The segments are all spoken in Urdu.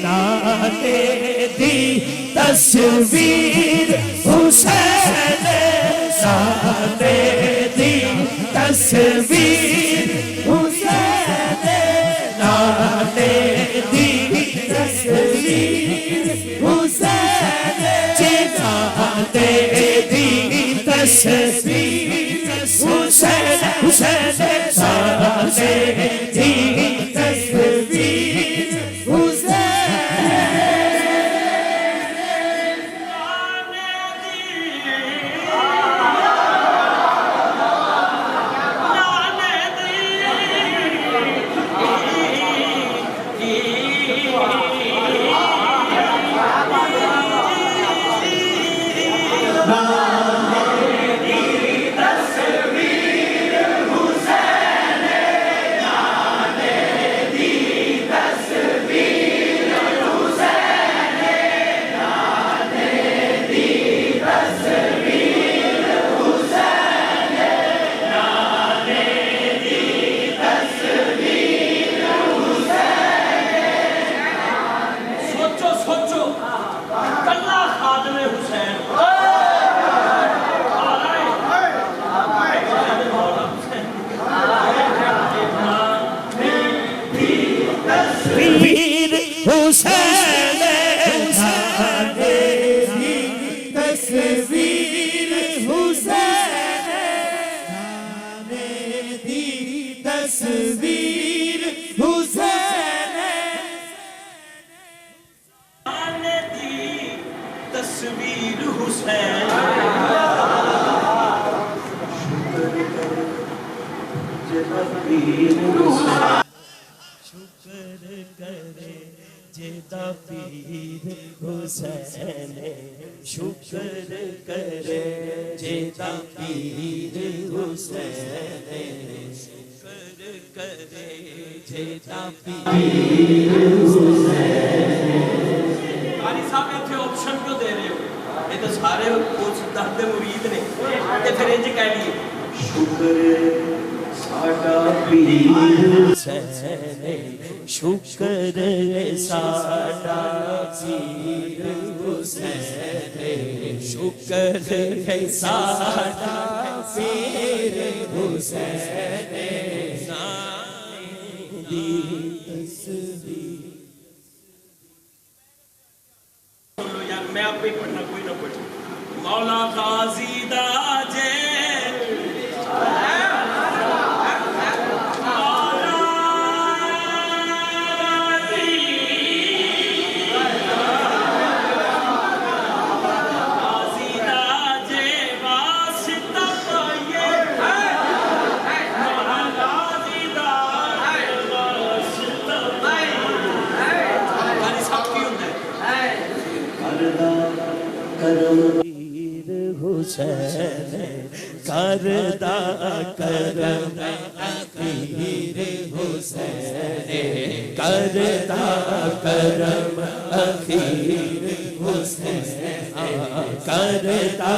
نانے دی تصویر حسین نانے دی تصویر حسین نانے دی تصویر حسین نانے دی تصویر حسین حسین نانے دی تصویر حسین نانے دی تصویر حسین نانے دی تصویر حسین نانے دی تصویر حسین شکر کرے جیتا پیر حسین شکر کرے جیتا پیر حسین شکر کرے جیتا پیر حسین قاری صاحب ایتھے آپشن کیوں دے رہے ہو یہ تو سارے کچھ درد مرید نے تے پھر انج کہہ لیے شکر ساڈا پیر حسین شکر ساڈا پیر حسین شکر ساڈا پیر حسین نانے دی تصویر یار میں آپ پہ پڑھنا کوئی نہ پڑھ مولا غازی دا جے حسین کردہ کرم پیر حسین کردہ کرم اخیر حسین کردہ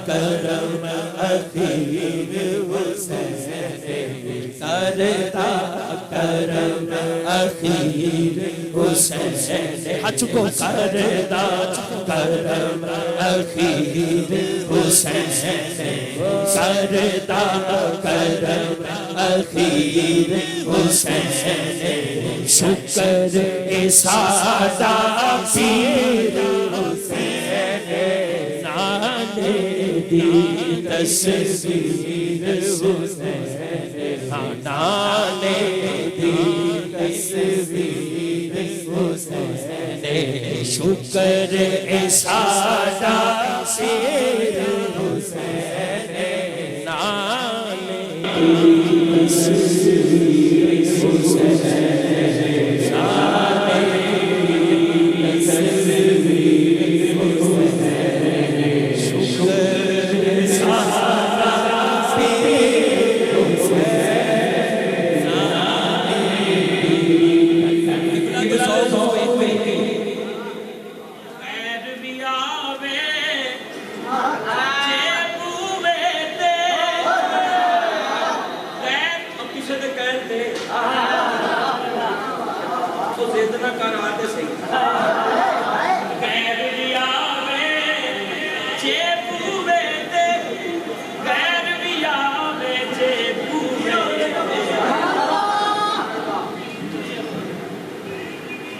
کرم اخیر حسین کردہ کرم اخیر حسین ہاتھ کو کردہ کرم اخیر حسین کردہ کرم اخیر حسین شکر ساڈا پیر حسین نانے دی تصویر حسین نانے دی تصویر حسین شکر ساڈا پیر حسین نانے دی تصویر حسین نانے دی تصویر حسین شکر ساڈا پیر حسین نانے دی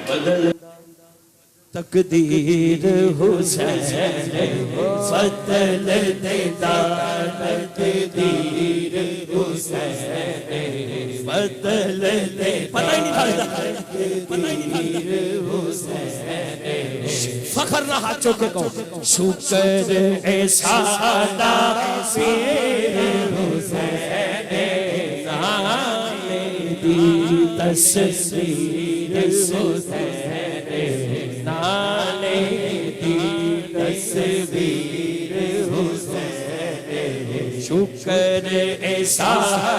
بدل تقدیر حسین بدل دیتا تقدیر حسین بدل دیتا پتہ ہی نہیں فخر رہا چوکے کو شکر سادہ پیر حسین نانے دی تصویر حسین نانے دی تصویر حسین شکر سادہ